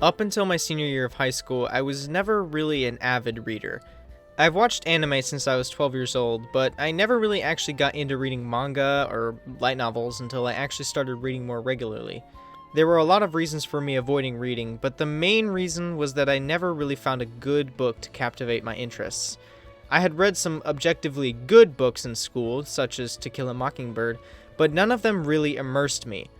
Up until my senior year of high school, I was never really an avid reader. I've watched anime since I was 12 years old, but I never really actually got into reading manga or light novels until I actually started reading more regularly. There were a lot of reasons for me avoiding reading, but the main reason was that I never really found a good book to captivate my interests. I had read some objectively good books in school, such as To Kill a Mockingbird, but none of them really immersed me.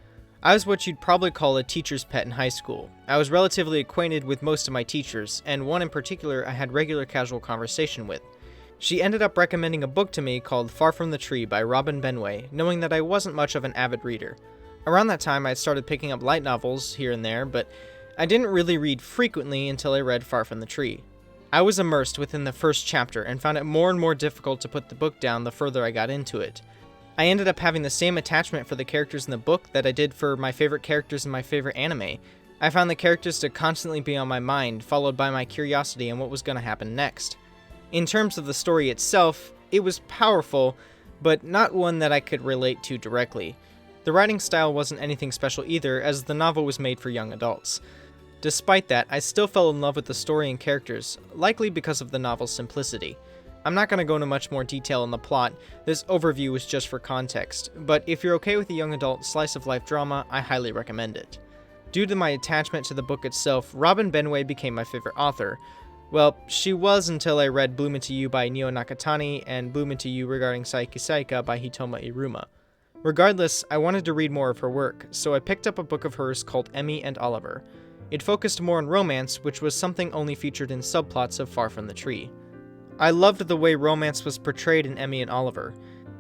I was what you'd probably call a teacher's pet in high school. I was relatively acquainted with most of my teachers, and one in particular I had regular casual conversation with. She ended up recommending a book to me called Far From the Tree by Robin Benway, knowing that I wasn't much of an avid reader. Around that time I had started picking up light novels here and there, but I didn't really read frequently until I read Far From the Tree. I was immersed within the first chapter and found it more and more difficult to put the book down the further I got into it. I ended up having the same attachment for the characters in the book that I did for my favorite characters in my favorite anime. I found the characters to constantly be on my mind, followed by my curiosity on what was going to happen next. In terms of the story itself, it was powerful, but not one that I could relate to directly. The writing style wasn't anything special either, as the novel was made for young adults. Despite that, I still fell in love with the story and characters, likely because of the novel's simplicity. I'm not going to go into much more detail on the plot, this overview is just for context, but if you're okay with a young adult slice-of-life drama, I highly recommend it. Due to my attachment to the book itself, Robin Benway became my favorite author. Well, she was until I read Bloom Into You by Neo Nakatani and Bloom Into You regarding Saiki Saika by Hitoma Iruma. Regardless, I wanted to read more of her work, so I picked up a book of hers called Emmy and Oliver. It focused more on romance, which was something only featured in subplots of Far From the Tree. I loved the way romance was portrayed in Emmy and Oliver.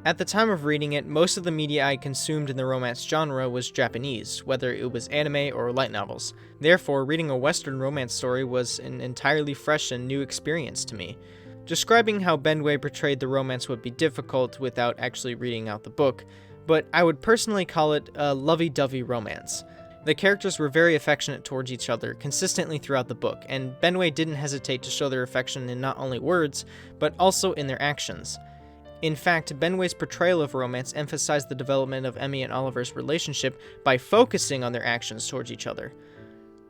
At the time of reading it, most of the media I consumed in the romance genre was Japanese, whether it was anime or light novels. Therefore, reading a Western romance story was an entirely fresh and new experience to me. Describing how Benway portrayed the romance would be difficult without actually reading out the book, but I would personally call it a lovey-dovey romance. The characters were very affectionate towards each other consistently throughout the book, and Benway didn't hesitate to show their affection in not only words, but also in their actions. In fact, Benway's portrayal of romance emphasized the development of Emmy and Oliver's relationship by focusing on their actions towards each other.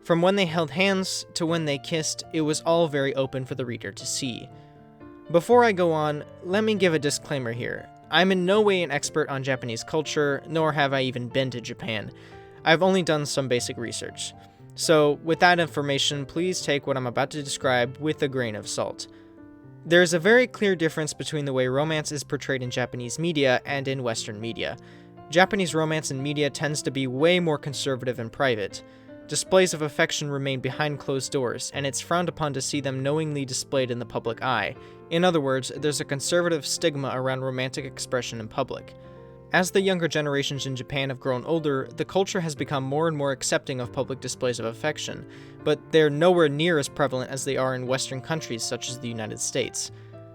From when they held hands to when they kissed, it was all very open for the reader to see. Before I go on, let me give a disclaimer here. I'm in no way an expert on Japanese culture, nor have I even been to Japan. I've only done some basic research. So, with that information, please take what I'm about to describe with a grain of salt. There is a very clear difference between the way romance is portrayed in Japanese media and in Western media. Japanese romance in media tends to be way more conservative and private. Displays of affection remain behind closed doors, and it's frowned upon to see them knowingly displayed in the public eye. In other words, there's a conservative stigma around romantic expression in public. As the younger generations in Japan have grown older, the culture has become more and more accepting of public displays of affection, but they're nowhere near as prevalent as they are in Western countries such as the United States.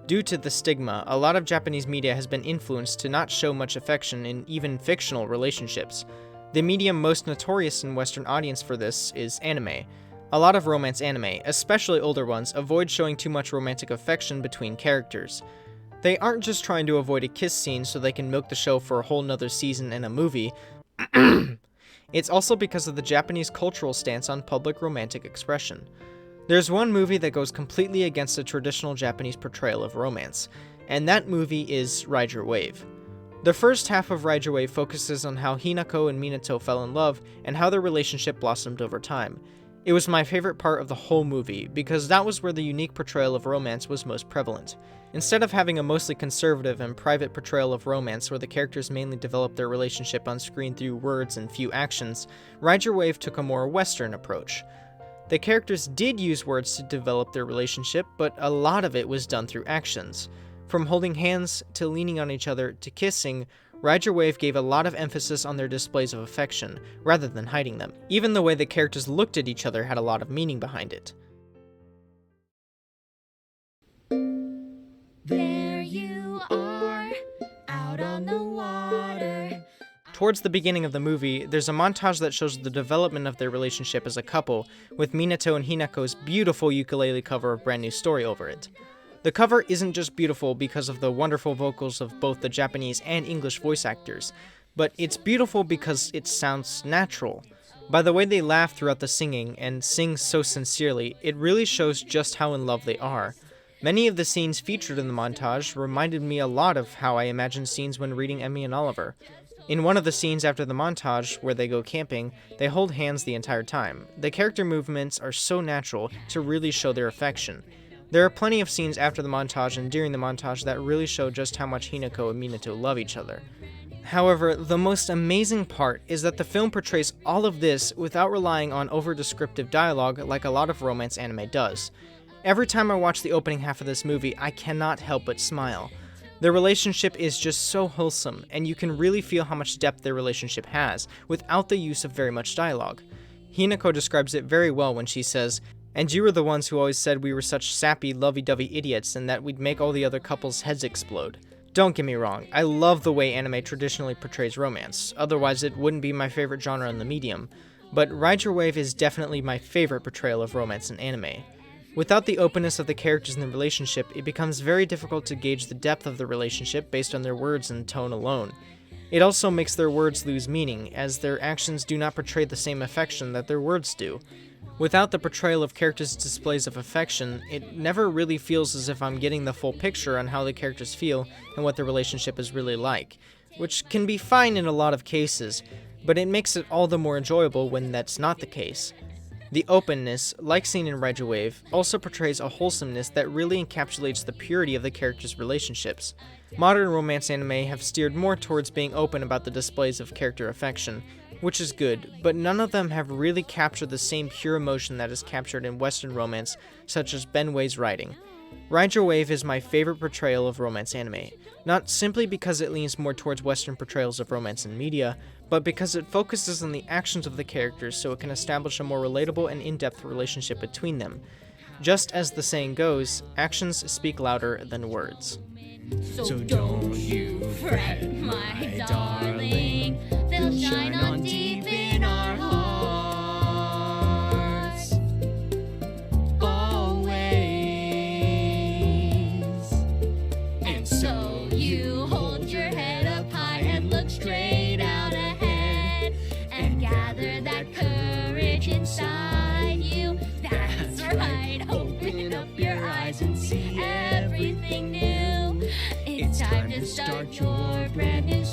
Due to the stigma, a lot of Japanese media has been influenced to not show much affection in even fictional relationships. The medium most notorious in Western audience for this is anime. A lot of romance anime, especially older ones, avoid showing too much romantic affection between characters. They aren't just trying to avoid a kiss scene so they can milk the show for a whole nother season and a movie. It's also because of the Japanese cultural stance on public romantic expression. There's one movie that goes completely against the traditional Japanese portrayal of romance, and that movie is Ride Your Wave. The first half of Ride Your Wave focuses on how Hinako and Minato fell in love and how their relationship blossomed over time. It was my favorite part of the whole movie, because that was where the unique portrayal of romance was most prevalent. Instead of having a mostly conservative and private portrayal of romance where the characters mainly developed their relationship on screen through words and few actions, Ride Your Wave took a more Western approach. The characters did use words to develop their relationship, but a lot of it was done through actions. From holding hands, to leaning on each other, to kissing, Ride Your Wave gave a lot of emphasis on their displays of affection, rather than hiding them. Even the way the characters looked at each other had a lot of meaning behind it. There you are, out on the water. Towards the beginning of the movie, there's a montage that shows the development of their relationship as a couple, with Minato and Hinako's beautiful ukulele cover of Brand New Story over it. The cover isn't just beautiful because of the wonderful vocals of both the Japanese and English voice actors, but it's beautiful because it sounds natural. By the way they laugh throughout the singing and sing so sincerely, it really shows just how in love they are. Many of the scenes featured in the montage reminded me a lot of how I imagined scenes when reading Emmy and Oliver. In one of the scenes after the montage, where they go camping, they hold hands the entire time. The character movements are so natural to really show their affection. There are plenty of scenes after the montage and during the montage that really show just how much Hinako and Minato love each other. However, the most amazing part is that the film portrays all of this without relying on over-descriptive dialogue like a lot of romance anime does. Every time I watch the opening half of this movie, I cannot help but smile. Their relationship is just so wholesome, and you can really feel how much depth their relationship has, without the use of very much dialogue. Hinako describes it very well when she says, "And you were the ones who always said we were such sappy, lovey-dovey idiots and that we'd make all the other couples' heads explode." Don't get me wrong, I love the way anime traditionally portrays romance, otherwise it wouldn't be my favorite genre in the medium, but Ride Your Wave is definitely my favorite portrayal of romance in anime. Without the openness of the characters in the relationship, it becomes very difficult to gauge the depth of the relationship based on their words and tone alone. It also makes their words lose meaning, as their actions do not portray the same affection that their words do. Without the portrayal of characters' displays of affection, it never really feels as if I'm getting the full picture on how the characters feel and what their relationship is really like, which can be fine in a lot of cases, but it makes it all the more enjoyable when that's not the case. The openness, like seen in Ride Your Wave, also portrays a wholesomeness that really encapsulates the purity of the characters' relationships. Modern romance anime have steered more towards being open about the displays of character affection, which is good, but none of them have really captured the same pure emotion that is captured in Western romance, such as Ben Wei's writing. Ride Your Wave is my favorite portrayal of romance anime, not simply because it leans more towards Western portrayals of romance in media, but because it focuses on the actions of the characters so it can establish a more relatable and in-depth relationship between them. Just as the saying goes, actions speak louder than words. So don't you fret, my darling. They'll shine on deep in our hearts. Always. And so you hold your head up high and look straight out ahead. And gather that courage inside you. That's right. Open up your eyes and see everything new. It's time to start your brand new